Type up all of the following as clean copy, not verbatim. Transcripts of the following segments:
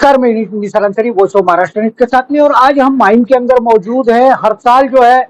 नमस्कार, मैं Nisar Ansari, voice of Maharashtra news के साथ में। और आज हम माइन के अंदर मौजूद हैं। हर साल जो है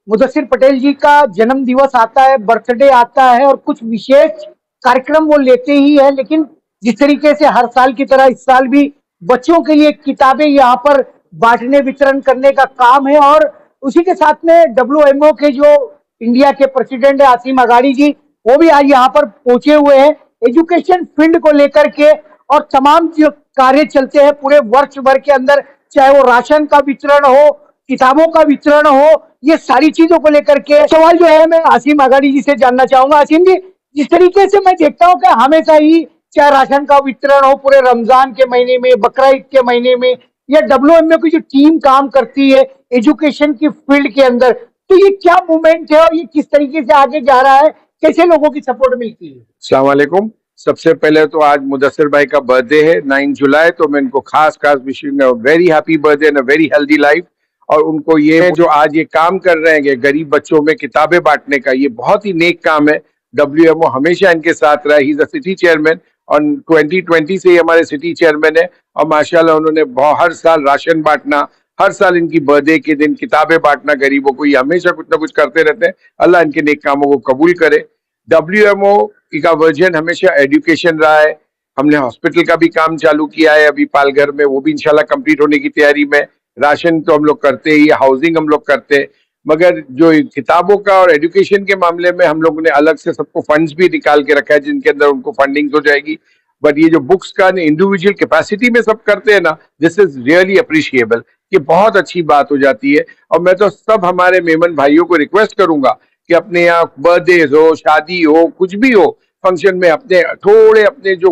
मुदस्सिर पटेल जी का जन्म दिवस आता है, बर्थडे आता है और कुछ विशेष कार्यक्रम वो लेते ही है। लेकिन जिस तरीके से हर साल की तरह इस साल भी बच्चों के लिए किताबें यहाँ पर बांटने वितरण करने का काम है। और उसी के साथ में WMO के जो इंडिया के प्रेसिडेंट है आसिम अगाड़ी जी, वो भी आज यहाँ पर पहुंचे हुए हैं एजुकेशन फील्ड को लेकर के। और तमाम जो कार्य चलते हैं पूरे वर्ष भर के अंदर, चाहे वो राशन का वितरण हो, किताबों का वितरण हो, ये सारी चीजों को लेकर के सवाल जो है मैं आसिम अगाड़ी जी से जानना चाहूंगा। आसिम जी, जिस तरीके से मैं देखता हूँ कि हमेशा ही चाहे राशन का वितरण हो पूरे रमजान के महीने में, बकरा ईद के महीने में, या WMO की जो टीम काम करती है एजुकेशन की फील्ड के अंदर, तो ये क्या मूवमेंट है और ये किस तरीके से आगे जा रहा है, कैसे लोगों की सपोर्ट मिलती है? अस्सलाम वालेकुम। सबसे पहले तो आज मुदस्सिर भाई का बर्थडे है 9 जुलाई, तो मैं इनको खास wishing very happy birthday and a very healthy life. और उनको ये जो आज ये काम कर रहे हैं गरीब बच्चों में किताबें बांटने का, ये बहुत ही नेक काम है। WMO हमेशा इनके साथ रहा। He is a city chairman और 2020 से ही हमारे सिटी चेयरमैन है। और माशाल्लाह उन्होंने हर साल राशन बांटना, हर साल इनकी बर्थडे के दिन किताबें बांटना गरीबों को, ये हमेशा कुछ ना कुछ करते रहते हैं। अल्लाह इनके नेक कामों को कबूल करे। WMO का वर्जन हमेशा एजुकेशन रहा है। हमने हॉस्पिटल का भी काम चालू किया है अभी पालघर में, वो भी इंशाल्लाह कंप्लीट होने की तैयारी में। राशन तो हम लोग करते ही, हाउसिंग हम लोग करते हैं, मगर जो किताबों का और एजुकेशन के मामले में हम लोगों ने अलग से सबको फंड्स भी निकाल के रखा है जिनके अंदर उनको फंडिंग हो जाएगी। बट ये जो बुक्स का इंडिविजुअल कैपेसिटी में सब करते हैं ना, दिस इज रियली अप्रिशिएबल। ये बहुत अच्छी बात हो जाती है। और मैं तो सब हमारे मेमन भाइयों को रिक्वेस्ट करूंगा कि अपने यहाँ बर्थडे हो, शादी हो, कुछ भी हो, फंक्शन में अपने जो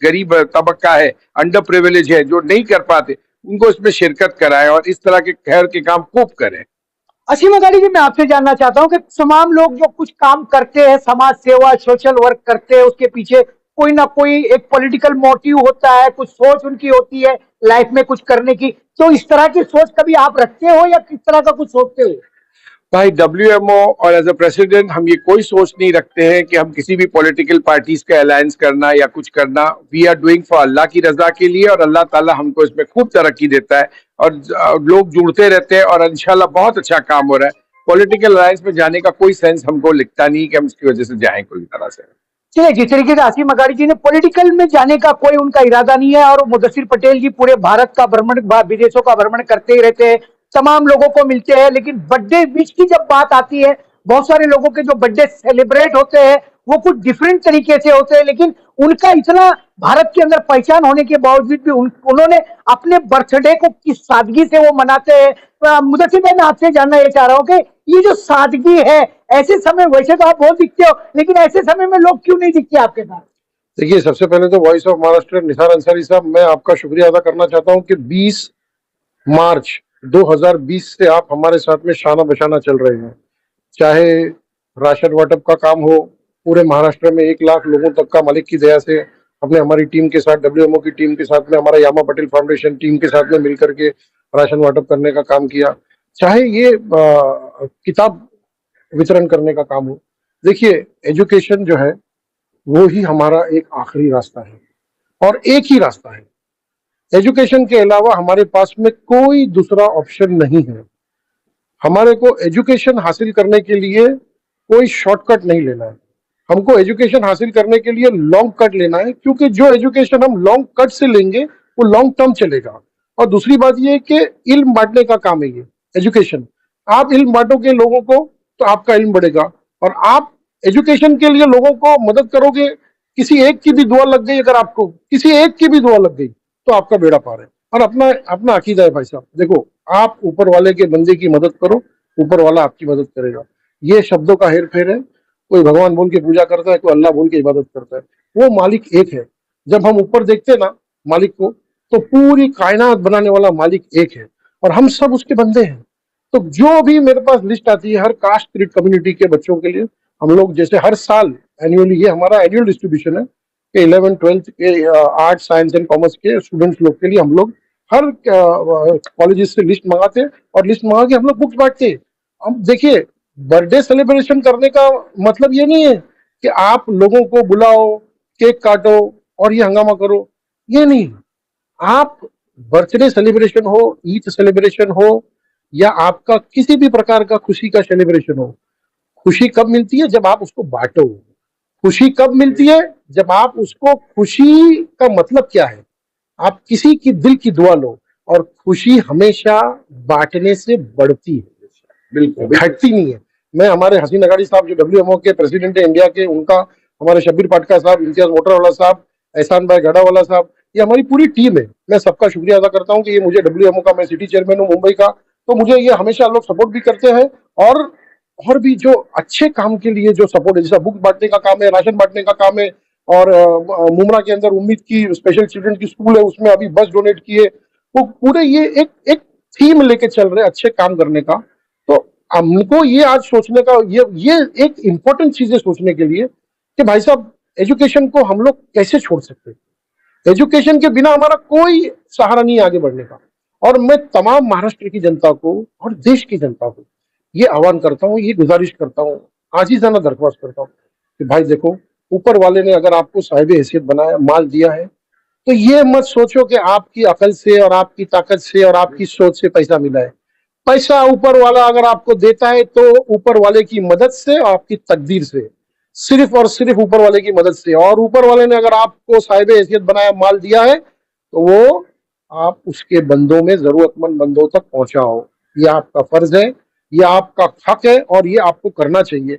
गरीब तबका है, अंडर प्रिविलेज है, जो नहीं कर पाते, उनको इसमें शिरकत कराएं और इस तरह के खैर के काम खूब करें। आसिम अगाड़ी जी, मैं आपसे जानना चाहता हूँ कि तमाम लोग जो कुछ काम करते हैं, समाज सेवा, सोशल वर्क करते हैं, उसके पीछे कोई ना कोई एक पॉलिटिकल मोटिव होता है, कुछ सोच उनकी होती है लाइफ में कुछ करने की। तो इस तरह की सोच कभी आप रखते हो या किस तरह का कुछ सोचते हो? भाई WMO और एज अ प्रेसिडेंट हम ये कोई सोच नहीं रखते हैं कि हम किसी भी पॉलिटिकल पार्टीज का अलायंस करना या कुछ करना। वी आर डूइंग फॉर अल्लाह की रजा के लिए और अल्लाह ताला हमको इसमें खूब तरक्की देता है और लोग जुड़ते रहते हैं और इंशाल्लाह बहुत अच्छा काम हो रहा है। पॉलिटिकल अलायंस में जाने का कोई सेंस हमको लिखता नहीं कि हम इसकी वजह से जाएं कोई तरह से। चलिए, जिस तरीके से आसिम अगाड़ी जी ने पॉलिटिकल में जाने का कोई उनका इरादा नहीं है और मुदस्सिर पटेल जी पूरे भारत का भ्रमण, विदेशों का भ्रमण करते ही रहते हैं, तमाम लोगों को मिलते हैं। लेकिन बर्थडे विश की जब बात आती है, बहुत सारे लोगों के जो बर्थडे सेलिब्रेट होते हैं वो कुछ डिफरेंट तरीके से होते हैं। लेकिन उनका इतना भारत के अंदर पहचान होने के बावजूद भी उन्होंने अपने बर्थडे को किस सादगी से वो मनाते हैं। मुदस्सिर भाई, मैं आपसे जानना ये चाह रहा हूँ कि ये जो सादगी है, ऐसे समय, वैसे तो आप बहुत दिखते हो, लेकिन ऐसे समय में लोग क्यों नहीं दिखते आपके साथ? देखिए, सबसे पहले तो वॉइस ऑफ महाराष्ट्र निसार अंसारी साहब, मैं आपका शुक्रिया अदा करना चाहता हूं कि 20 मार्च 2020 से आप हमारे साथ में शाना बशाना चल रहे हैं। चाहे राशन वाटप का काम हो, पूरे महाराष्ट्र में 1 लाख लोगों तक का मालिक की दया से हमने हमारी टीम के साथ, WMO की टीम के साथ में, हमारा यामा पटेल फाउंडेशन टीम के साथ में मिलकर के राशन वाटप करने का काम किया। चाहे ये किताब वितरण करने का काम हो। देखिए, एजुकेशन जो है वो ही हमारा एक आखिरी रास्ता है और एक ही रास्ता है। एजुकेशन के अलावा हमारे पास में कोई दूसरा ऑप्शन नहीं है। हमारे को एजुकेशन हासिल करने के लिए कोई शॉर्टकट नहीं लेना है। हमको एजुकेशन हासिल करने के लिए लॉन्ग कट लेना है, क्योंकि जो एजुकेशन हम लॉन्ग कट से लेंगे वो लॉन्ग टर्म चलेगा। और दूसरी बात ये कि इल्म बांटने का काम है ये एजुकेशन। आप इल्म बांटोगे लोगों को तो आपका इल्म बढ़ेगा, और आप एजुकेशन के लिए लोगों को मदद करोगे। किसी एक की भी दुआ लग गई, अगर आपको किसी एक की भी दुआ लग गई तो आपका बेड़ा पार है। और अपना अपना अकीदा है भाई साहब। देखो, आप ऊपर वाले के बंदे की मदद करो, ऊपर वाला आपकी मदद करेगा। ये शब्दों का हेर फेर है। कोई भगवान बोल के पूजा करता है, कोई अल्लाह बोल के इबादत करता है। वो मालिक एक है। जब हम ऊपर देखते हैं ना मालिक को, तो पूरी कायनात बनाने वाला मालिक एक है और हम सब उसके बंदे हैं। तो जो भी मेरे पास लिस्ट आती है हर कास्ट क्रीड कम्युनिटी के बच्चों के लिए, हम लोग जैसे हर साल एनुअली, ये हमारा एनुअल डिस्ट्रीब्यूशन है कि 11th-12th के आर्ट, साइंस एंड कॉमर्स के स्टूडेंट्स लोग के लिए हम लोग हर कॉलेजेस से लिस्ट मंगाते हैं और लिस्ट मंगा के हम लोग बुक्स बांटते हैं। अब देखिए, बर्थडे सेलिब्रेशन करने का मतलब ये नहीं है कि आप लोगों को बुलाओ, केक काटो और ये हंगामा करो। ये नहीं। आप बर्थडे सेलिब्रेशन हो, ईद सेलिब्रेशन हो, या आपका किसी भी प्रकार का खुशी का सेलिब्रेशन हो, खुशी कब मिलती है? जब आप उसको बांटो। खुशी कब मिलती है? जब आप उसको, खुशी का मतलब क्या है? आप किसी की दिल की दुआ लो, और खुशी हमेशा बांटने से बढ़ती है, बिल्कुल घटती नहीं है। मैं हमारे हसीन अगाड़ी साहब जो WMO के प्रेसिडेंट है इंडिया के, उनका, हमारे शब्बीर पाटका साहब, इम्तियाज मोटरवाला साहब, एहसान भाई गढ़ावाला साहब, ये हमारी पूरी टीम है। मैं सबका शुक्रिया अदा करता हूँ कि ये मुझे WMO का, मैं सिटी चेयरमैन हूँ मुंबई का, तो मुझे ये हमेशा लोग सपोर्ट भी करते हैं। और भी जो अच्छे काम के लिए जो सपोर्ट है, जैसा बुक बांटने का काम है, राशन बांटने का काम है, और मुमरा के अंदर उम्मीद की स्पेशल चिल्ड्रन की स्कूल है, उसमें अभी बस डोनेट किए। तो पूरे ये एक थीम लेके चल रहे अच्छे काम करने का। तो हमको ये आज सोचने का, ये एक इम्पोर्टेंट चीज है सोचने के लिए कि भाई साहब, एजुकेशन को हम लोग कैसे छोड़ सकते हैं? एजुकेशन के बिना हमारा कोई सहारा नहीं आगे बढ़ने का। और मैं तमाम महाराष्ट्र की जनता को और देश की जनता को ये आह्वान करता हूँ, ये गुजारिश करता हूँ, आजीजाना दरख्वास्त करता हूँ कि भाई देखो, ऊपर वाले ने अगर आपको साहिब हैसियत बनाया, माल दिया है, तो ये मत सोचो कि आपकी अकल से और आपकी ताकत से और आपकी सोच से पैसा मिला है। पैसा ऊपर वाला अगर आपको देता है तो ऊपर वाले की मदद से और आपकी तकदीर से, सिर्फ और सिर्फ ऊपर वाले की मदद से। और ऊपर वाले ने अगर आपको साहिब हैसियत बनाया, माल दिया है, तो वो आप उसके बंदों में, जरूरतमंद बंदों तक पहुंचाओ। ये आपका फर्ज है, ये आपका हक है, और ये आपको करना चाहिए।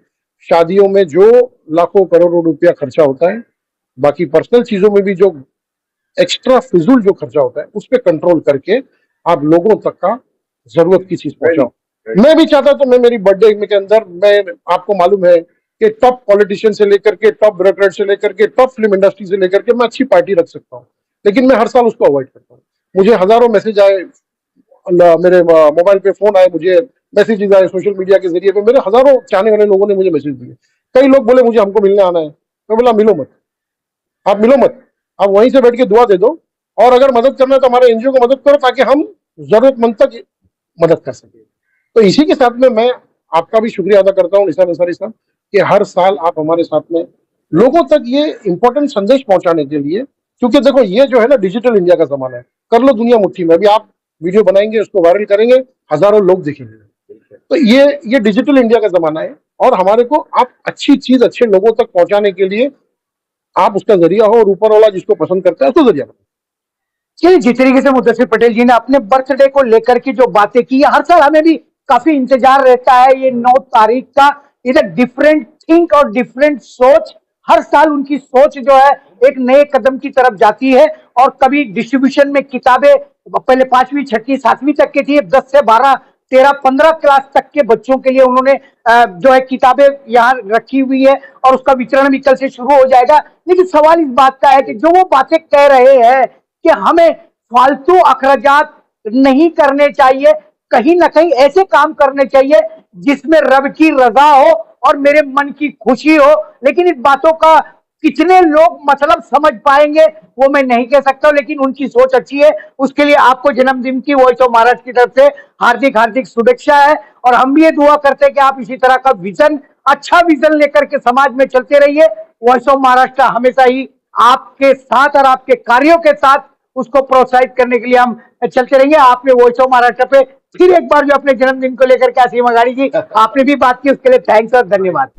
शादियों में जो लाखों करोड़ों रुपया खर्चा होता है, बाकी पर्सनल चीजों में भी जो एक्स्ट्रा फिजूल जो खर्चा होता है, उस पर कंट्रोल करके आप लोगों तक का जरूरत की चीज पहुंचाओ। मैं भी चाहता तो मैं मेरी बर्थडे के अंदर, मैं, आपको मालूम है कि टॉप पॉलिटिशियन से लेकर के, टॉप ब्यूरोक्रेट से लेकर के, टॉप फिल्म इंडस्ट्री से लेकर के मैं अच्छी पार्टी रख सकता हूँ, लेकिन मैं हर साल उसको अवॉइड करता हूँ। मुझे हजारों मैसेज आए, मेरे मोबाइल पे फोन आए, मुझे मैसेजेस आए सोशल मीडिया के जरिए पे, मेरे हजारों चाहने वाले लोगों ने मुझे मैसेज दिए। कई लोग बोले मुझे, हमको मिलने आना है। मैं बोला मिलो मत, आप मिलो मत, आप वहीं से बैठ के दुआ दे दो, और अगर मदद करना है तो हमारे NGO को मदद करो, ताकि हम जरूरतमंद तक मदद कर सके। तो इसी के साथ में मैं आपका भी शुक्रिया अदा करता हूँ निसार अंसारी साहब, कि हर साल आप हमारे साथ में लोगों तक ये इंपॉर्टेंट संदेश पहुंचाने के लिए, क्योंकि देखो ये जो है ना, डिजिटल इंडिया का जमाना है, कर लो दुनिया मुट्ठी में। अभी आप वीडियो बनाएंगे, उसको वायरल करेंगे, हजारों लोग देखेंगे। तो ये डिजिटल इंडिया का जमाना है, और हमारे को आप अच्छी चीज अच्छे लोगों तक पहुंचाने के लिए आप उसका जरिया हो, और ऊपर वाला जिसको पसंद करता है उसको जरिया बनो। चलिए, जिस तरीके से मुदस्सिर पटेल जी ने अपने बर्थडे को लेकर की जो बातें की, हर साल हमें भी काफी इंतजार रहता है ये 9 तारीख का। इधर डिफरेंट थिंक और डिफरेंट सोच, हर साल उनकी सोच जो है एक नए कदम की तरफ जाती है। और कभी डिस्ट्रीब्यूशन में किताबें पहले 5वीं 6वीं 7वीं तक की थी, 10 से 12 13 15 क्लास तक के बच्चों के लिए उन्होंने जो है किताबें यहाँ रखी हुई है, और उसका वितरण भी कल से शुरू हो जाएगा। लेकिन सवाल इस बात का है कि जो वो बातें कह रहे हैं कि हमें फालतू अखराजात नहीं करने चाहिए, कहीं ना कहीं ऐसे काम करने चाहिए जिसमें रब की रजा हो और मेरे मन की खुशी हो। लेकिन इन बातों का कितने लोग मतलब समझ पाएंगे वो मैं नहीं कह सकता, लेकिन उनकी सोच अच्छी है। उसके लिए आपको जन्मदिन की वॉइस ऑफ महाराष्ट्र की तरफ से हार्दिक हार्दिक शुभेच्छा है। और हम भी ये दुआ करते हैं कि आप इसी तरह का विजन, अच्छा विजन लेकर के समाज में चलते रहिए। वॉइस ऑफ महाराष्ट्र हमेशा ही आपके साथ और आपके कार्यों के साथ उसको प्रोत्साहित करने के लिए हम चलते रहेंगे। आपने वॉइस ऑफ महाराष्ट्र पे फिर एक बार जो अपने जन्मदिन को लेकर के हसीम अगाड़ी की आपने भी बात की, उसके लिए थैंक्स और धन्यवाद।